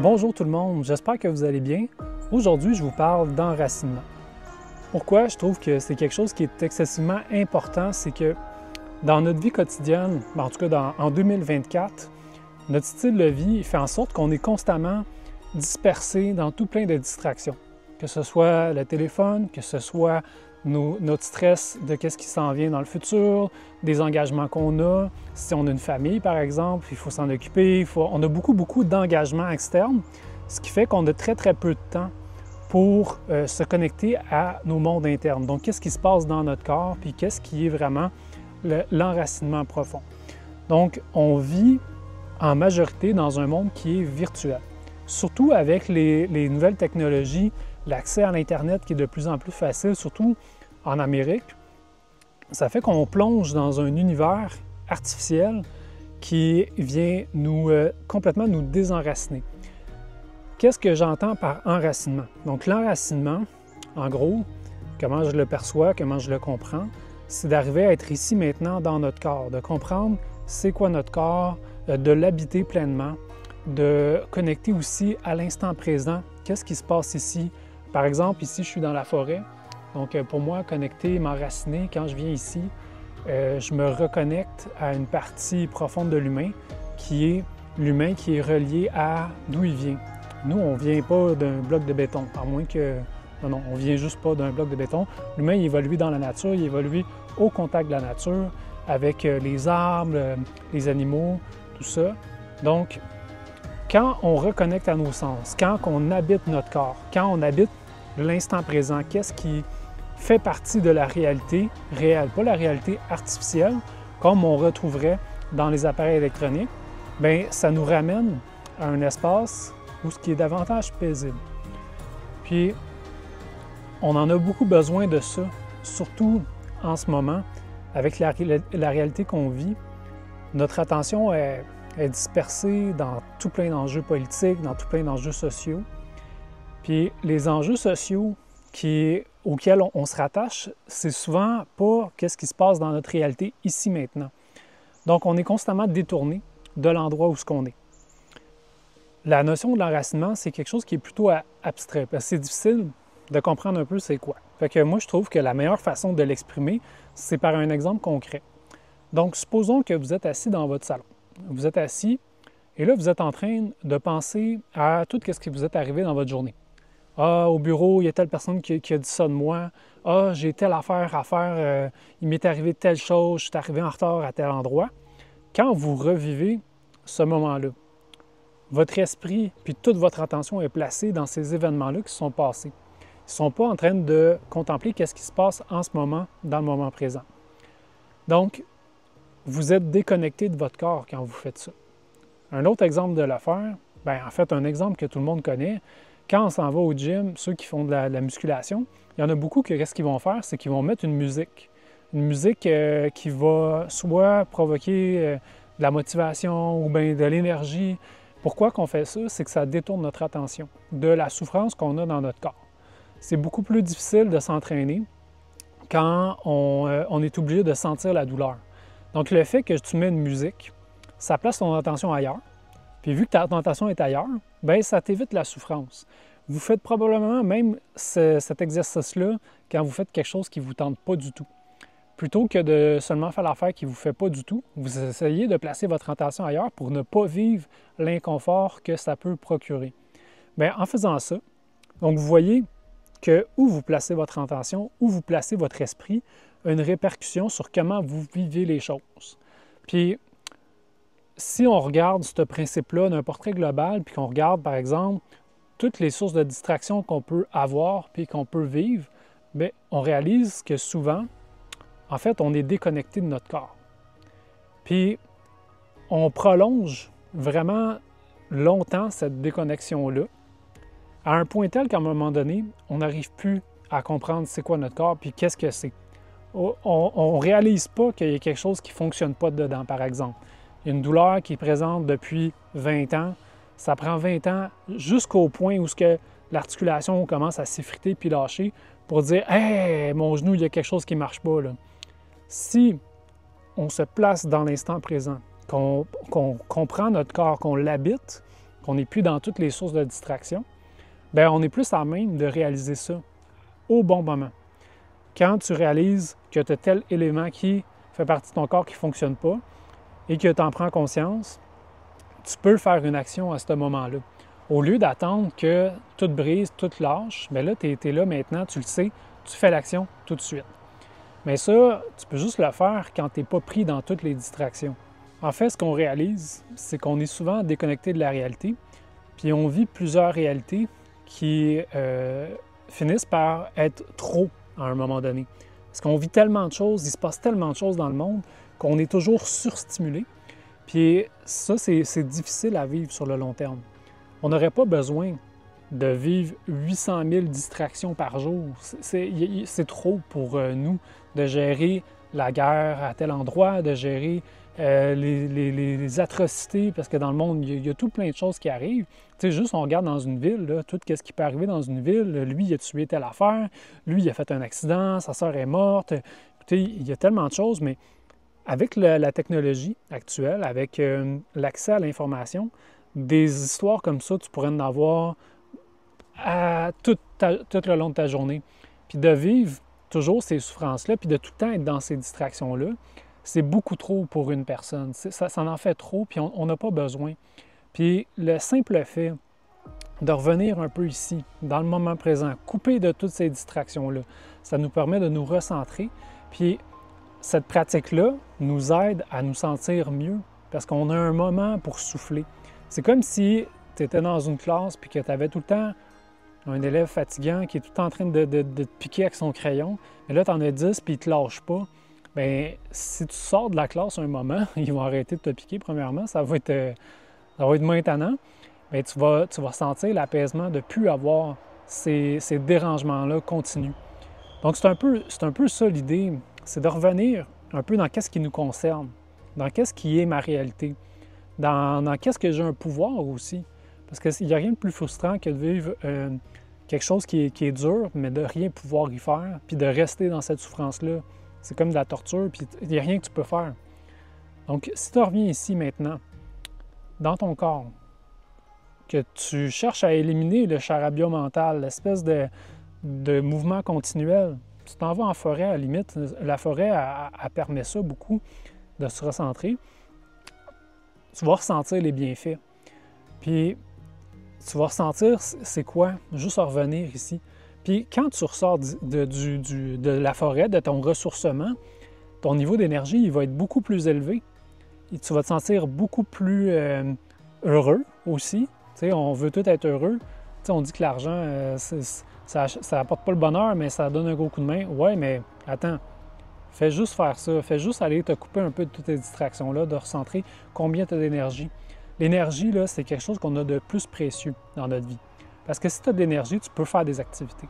Bonjour tout le monde, j'espère que vous allez bien. Aujourd'hui, je vous parle d'enracinement. Pourquoi je trouve que c'est quelque chose qui est excessivement important, c'est que dans notre vie quotidienne, en tout cas en 2024, notre style de vie fait en sorte qu'on est constamment dispersé dans tout plein de distractions. Que ce soit le téléphone, que ce soit notre stress de qu'est-ce qui s'en vient dans le futur, des engagements qu'on a. Si on a une famille, par exemple, il faut s'en occuper. On a beaucoup d'engagements externes, ce qui fait qu'on a très peu de temps pour se connecter à nos mondes internes. Donc, qu'est-ce qui se passe dans notre corps, puis qu'est-ce qui est vraiment l'enracinement profond. Donc, on vit en majorité dans un monde qui est virtuel. Surtout avec les nouvelles technologies, l'accès à l'Internet qui est de plus en plus facile, surtout en Amérique, ça fait qu'on plonge dans un univers artificiel qui vient complètement nous désenraciner. Qu'est-ce que j'entends par enracinement? Donc l'enracinement, en gros, comment je le perçois, comment je le comprends, c'est d'arriver à être ici maintenant dans notre corps, de comprendre c'est quoi notre corps, de l'habiter pleinement, de connecter aussi à l'instant présent, qu'est-ce qui se passe ici. Par exemple, ici, je suis dans la forêt, donc pour moi, connecter, m'enraciner, quand je viens ici, je me reconnecte à une partie profonde de l'humain qui est l'humain qui est relié à d'où il vient. Nous, on ne vient pas d'un bloc de béton, à moins que... Non, on ne vient juste pas d'un bloc de béton. L'humain, il évolue dans la nature, il évolue au contact de la nature, avec les arbres, les animaux, tout ça. Donc, quand on reconnecte à nos sens, quand on habite notre corps, quand on habite l'instant présent, qu'est-ce qui fait partie de la réalité réelle, pas la réalité artificielle, comme on retrouverait dans les appareils électroniques, bien, ça nous ramène à un espace où ce qui est davantage paisible. Puis, on en a beaucoup besoin de ça, surtout en ce moment, avec la réalité qu'on vit. Notre attention est dispersée dans tout plein d'enjeux politiques, dans tout plein d'enjeux sociaux. Puis les enjeux sociaux auxquels on se rattache, c'est souvent pas qu'est-ce qui se passe dans notre réalité ici maintenant. Donc on est constamment détourné de l'endroit où on est. La notion de l'enracinement, c'est quelque chose qui est plutôt abstrait, parce que c'est difficile de comprendre un peu c'est quoi. Fait que moi, je trouve que la meilleure façon de l'exprimer, c'est par un exemple concret. Donc, supposons que vous êtes assis dans votre salon. Vous êtes assis et là, vous êtes en train de penser à tout ce qui vous est arrivé dans votre journée. Ah, au bureau, il y a telle personne qui a dit ça de moi. Ah, j'ai telle affaire à faire. Il m'est arrivé telle chose. Je suis arrivé en retard à tel endroit. Quand vous revivez ce moment-là, votre esprit puis toute votre attention est placée dans ces événements-là qui se sont passés. Ils ne sont pas en train de contempler qu'est-ce qui se passe en ce moment, dans le moment présent. Donc, vous êtes déconnecté de votre corps quand vous faites ça. Un autre exemple de l'affaire, en fait, un exemple que tout le monde connaît, quand on s'en va au gym, ceux qui font de la musculation, il y en a beaucoup que qu'est-ce qu'ils vont faire, c'est qu'ils vont mettre une musique. Une musique qui va soit provoquer de la motivation ou bien de l'énergie. Pourquoi qu'on fait ça? C'est que ça détourne notre attention de la souffrance qu'on a dans notre corps. C'est beaucoup plus difficile de s'entraîner quand on est obligé de sentir la douleur. Donc, le fait que tu mets une musique, ça place ton attention ailleurs. Puis, vu que ton attention est ailleurs, bien, ça t'évite la souffrance. Vous faites probablement même cet exercice-là quand vous faites quelque chose qui ne vous tente pas du tout. Plutôt que de seulement faire l'affaire qui ne vous fait pas du tout, vous essayez de placer votre attention ailleurs pour ne pas vivre l'inconfort que ça peut procurer. Bien, en faisant ça, donc vous voyez que où vous placez votre attention, où vous placez votre esprit, a une répercussion sur comment vous vivez les choses. Puis, si on regarde ce principe-là d'un portrait global, puis qu'on regarde, par exemple, toutes les sources de distraction qu'on peut avoir puis qu'on peut vivre, bien, on réalise que souvent, en fait, on est déconnecté de notre corps. Puis, on prolonge vraiment longtemps cette déconnexion-là, à un point tel qu'à un moment donné, on n'arrive plus à comprendre c'est quoi notre corps puis qu'est-ce que c'est. On ne réalise pas qu'il y a quelque chose qui ne fonctionne pas dedans, par exemple. Il y a une douleur qui est présente depuis 20 ans. Ça prend 20 ans jusqu'au point où l'articulation commence à s'effriter puis lâcher pour dire « Hey, mon genou, il y a quelque chose qui ne marche pas. » Si on se place dans l'instant présent, qu'on comprend notre corps, qu'on l'habite, qu'on n'est plus dans toutes les sources de distraction, bien, on est plus à même de réaliser ça au bon moment. Quand tu réalises que tu as tel élément qui fait partie de ton corps qui ne fonctionne pas et que tu en prends conscience, tu peux faire une action à ce moment-là. Au lieu d'attendre que tout brise, tout lâche, bien là, tu es là maintenant, tu le sais, tu fais l'action tout de suite. Mais ça, tu peux juste le faire quand tu n'es pas pris dans toutes les distractions. En fait, ce qu'on réalise, c'est qu'on est souvent déconnecté de la réalité, puis on vit plusieurs réalités qui finissent par être trop à un moment donné. Parce qu'on vit tellement de choses, il se passe tellement de choses dans le monde qu'on est toujours surstimulé. Puis ça, c'est difficile à vivre sur le long terme. On n'aurait pas besoin de vivre 800 000 distractions par jour. C'est trop pour nous de gérer la guerre à tel endroit, de gérer les atrocités, parce que dans le monde, il y a tout plein de choses qui arrivent. Tu sais, juste on regarde dans une ville, là, tout ce qui peut arriver dans une ville, lui, il a tué telle affaire, lui, il a fait un accident, sa sœur est morte. Écoutez, il y a tellement de choses, mais avec la technologie actuelle, avec l'accès à l'information, des histoires comme ça, tu pourrais en avoir tout le long de ta journée. Puis de vivre toujours ces souffrances-là, puis de tout le temps être dans ces distractions-là, c'est beaucoup trop pour une personne. Ça en fait trop, puis on n'a pas besoin. Puis le simple fait de revenir un peu ici, dans le moment présent, couper de toutes ces distractions-là, ça nous permet de nous recentrer. Puis cette pratique-là nous aide à nous sentir mieux, parce qu'on a un moment pour souffler. C'est comme si tu étais dans une classe puis que tu avais tout le temps un élève fatigant qui est tout le temps en train de te piquer avec son crayon, mais là, tu en as 10 puis il ne te lâche pas. Bien, si tu sors de la classe un moment, ils vont arrêter de te piquer, premièrement, ça va être moins étonnant. Bien, tu vas sentir l'apaisement de ne plus avoir ces dérangements-là continus. Donc, c'est un peu ça l'idée, c'est de revenir un peu dans qu'est-ce qui nous concerne, dans qu'est-ce qui est ma réalité, dans qu'est-ce que j'ai un pouvoir aussi. Parce qu'il n'y a rien de plus frustrant que de vivre quelque chose qui est dur, mais de rien pouvoir y faire, puis de rester dans cette souffrance-là. C'est comme de la torture, puis il n'y a rien que tu peux faire. Donc, si tu reviens ici maintenant, dans ton corps, que tu cherches à éliminer le charabia mental, l'espèce de mouvement continuel, tu t'en vas en forêt, à la limite. La forêt, elle permet ça beaucoup, de se recentrer. Tu vas ressentir les bienfaits. Puis, tu vas ressentir, c'est quoi? Juste revenir ici. Puis, quand tu ressors de la forêt, de ton ressourcement, ton niveau d'énergie, il va être beaucoup plus élevé. Et tu vas te sentir beaucoup plus heureux aussi. Tu sais, on veut tout être heureux. Tu sais, on dit que l'argent, ça n'apporte pas le bonheur, mais ça donne un gros coup de main. Ouais, mais attends, fais juste faire ça. Fais juste aller te couper un peu de toutes tes distractions-là, de recentrer combien tu as d'énergie. L'énergie, là, c'est quelque chose qu'on a de plus précieux dans notre vie. Parce que si tu as de l'énergie, tu peux faire des activités.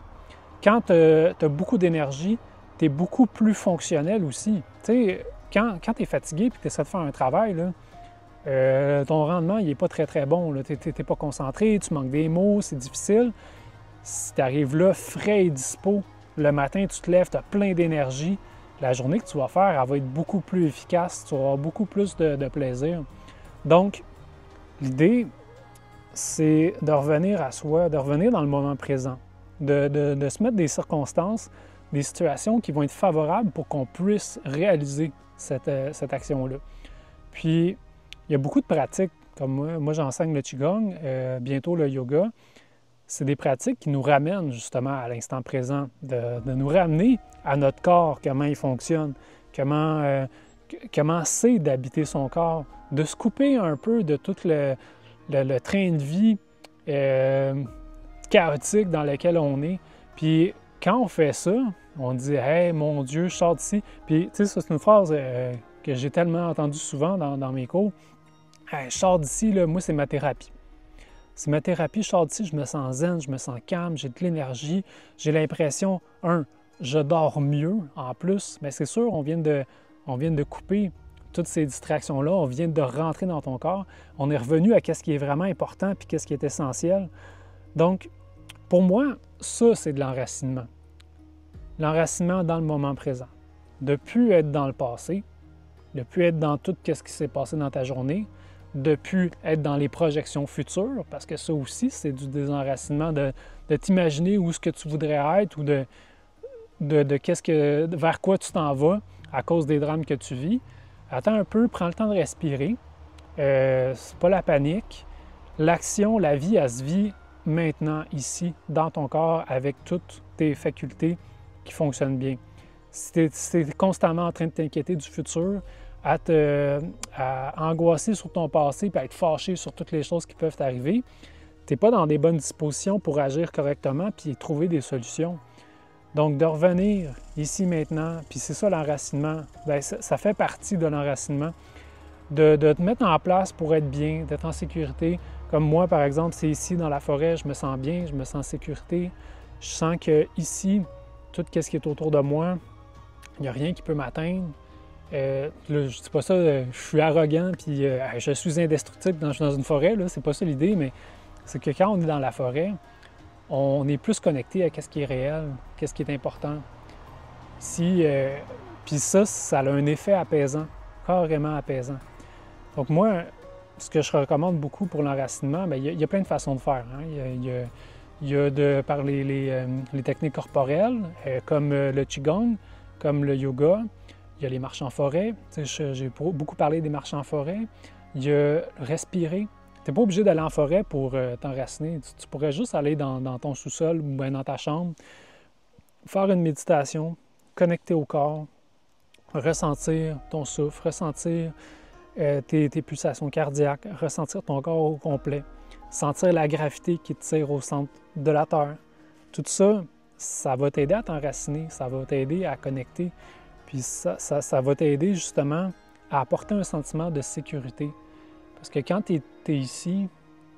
Quand tu as beaucoup d'énergie, tu es beaucoup plus fonctionnel aussi. Tu sais, quand tu es fatigué et que tu essaies de faire un travail, là, ton rendement, il n'est pas très, très bon. Tu n'es pas concentré, tu manques des mots, c'est difficile. Si tu arrives là, frais et dispo, le matin, tu te lèves, tu as plein d'énergie, la journée que tu vas faire, elle va être beaucoup plus efficace, tu vas avoir beaucoup plus de plaisir. Donc, l'idée, c'est de revenir à soi, de revenir dans le moment présent, de se mettre des circonstances, des situations qui vont être favorables pour qu'on puisse réaliser cette action-là. Puis, il y a beaucoup de pratiques, comme moi j'enseigne le Qigong, bientôt le yoga. C'est des pratiques qui nous ramènent justement à l'instant présent, de nous ramener à notre corps, comment il fonctionne, comment c'est d'habiter son corps, de se couper un peu de tout le train de vie chaotique dans lequel on est. Puis quand on fait ça, on dit « Hey, mon Dieu, je sors d'ici ». Puis tu sais, ça, c'est une phrase que j'ai tellement entendue souvent dans mes cours. « Hey, je sors d'ici, là, moi, c'est ma thérapie. C'est ma thérapie, je sors d'ici, je me sens zen, je me sens calme, j'ai de l'énergie, j'ai l'impression, je dors mieux en plus. » Mais c'est sûr, on vient de couper toutes ces distractions-là, on vient de rentrer dans ton corps, on est revenu à ce qui est vraiment important puis ce qui est essentiel. Donc, pour moi, ça, c'est de l'enracinement. l'enracinement dans le moment présent. De ne plus être dans le passé, de ne plus être dans tout ce qui s'est passé dans ta journée, de ne plus être dans les projections futures, parce que ça aussi, c'est du désenracinement, de t'imaginer où est-ce que tu voudrais être ou vers quoi tu t'en vas à cause des drames que tu vis. Attends un peu, prends le temps de respirer. C'est pas la panique. L'action, la vie, elle se vit maintenant, ici, dans ton corps, avec toutes tes facultés qui fonctionnent bien. Si tu es constamment en train de t'inquiéter du futur, à angoisser sur ton passé et à être fâché sur toutes les choses qui peuvent t'arriver, tu n'es pas dans des bonnes dispositions pour agir correctement puis trouver des solutions. Donc, de revenir ici maintenant, puis c'est ça l'enracinement, bien, ça fait partie de l'enracinement, de te mettre en place pour être bien, d'être en sécurité. Comme moi, par exemple, c'est ici dans la forêt, je me sens bien, je me sens en sécurité. Je sens que ici, tout ce qui est autour de moi, il n'y a rien qui peut m'atteindre. Je ne dis pas ça, je suis arrogant puis je suis indestructible quand je suis dans une forêt, là, c'est pas ça l'idée, mais c'est que quand on est dans la forêt, on est plus connecté à ce qui est réel, ce qui est important. Puis ça a un effet apaisant, carrément apaisant. Donc moi, ce que je recommande beaucoup pour l'enracinement, bien, il y a plein de façons de faire. Hein. Il y a par les techniques corporelles, comme le Qigong, comme le yoga. Il y a les marches en forêt. J'ai beaucoup parlé des marches en forêt. Il y a respirer. Tu n'es pas obligé d'aller en forêt pour t'enraciner. Tu pourrais juste aller dans ton sous-sol ou bien dans ta chambre, faire une méditation, connecter au corps, ressentir ton souffle, ressentir tes pulsations cardiaques, ressentir ton corps au complet, sentir la gravité qui te tire au centre de la Terre. Tout ça, ça va t'aider à t'enraciner, ça va t'aider à connecter. Puis ça va t'aider justement à apporter un sentiment de sécurité. Parce que quand tu es ici,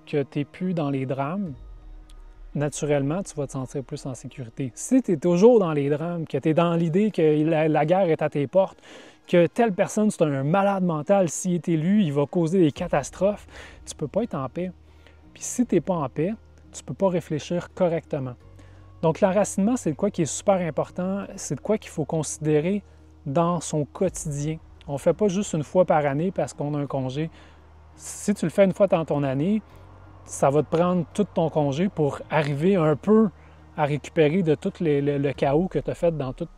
que tu n'es plus dans les drames, naturellement, tu vas te sentir plus en sécurité. Si tu es toujours dans les drames, que tu es dans l'idée que la guerre est à tes portes, que telle personne, c'est un malade mental, s'il est élu, il va causer des catastrophes, tu ne peux pas être en paix. Puis si tu n'es pas en paix, tu ne peux pas réfléchir correctement. Donc l'enracinement, c'est de quoi qui est super important, c'est de quoi qu'il faut considérer dans son quotidien. On ne fait pas juste une fois par année parce qu'on a un congé. Si tu le fais une fois dans ton année, ça va te prendre tout ton congé pour arriver un peu à récupérer de tout le chaos que tu as fait dans toute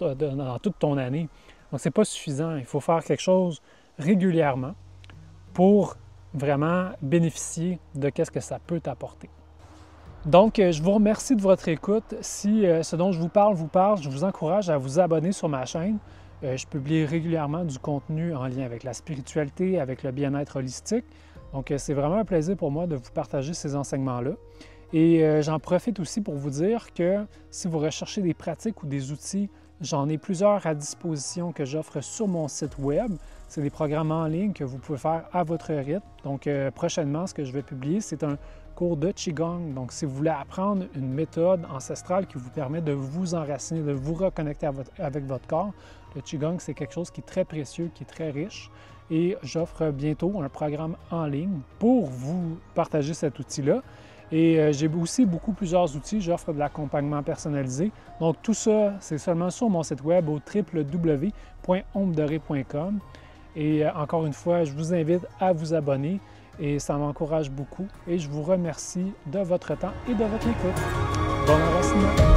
ton année. Donc, ce n'est pas suffisant. Il faut faire quelque chose régulièrement pour vraiment bénéficier de ce que ça peut t'apporter. Donc, je vous remercie de votre écoute. Si ce dont je vous parle, je vous encourage à vous abonner sur ma chaîne. Je publie régulièrement du contenu en lien avec la spiritualité, avec le bien-être holistique. Donc, c'est vraiment un plaisir pour moi de vous partager ces enseignements-là. Et j'en profite aussi pour vous dire que si vous recherchez des pratiques ou des outils, j'en ai plusieurs à disposition que j'offre sur mon site web. C'est des programmes en ligne que vous pouvez faire à votre rythme. Donc, prochainement, ce que je vais publier, c'est un cours de Qigong. Donc, si vous voulez apprendre une méthode ancestrale qui vous permet de vous enraciner, de vous reconnecter avec votre corps, le Qigong, c'est quelque chose qui est très précieux, qui est très riche. Et j'offre bientôt un programme en ligne pour vous partager cet outil-là. Et j'ai aussi plusieurs outils. J'offre de l'accompagnement personnalisé. Donc, tout ça, c'est seulement sur mon site web au www.ombedoré.com. Et encore une fois, je vous invite à vous abonner et ça m'encourage beaucoup. Et je vous remercie de votre temps et de votre écoute. Bon enracinement!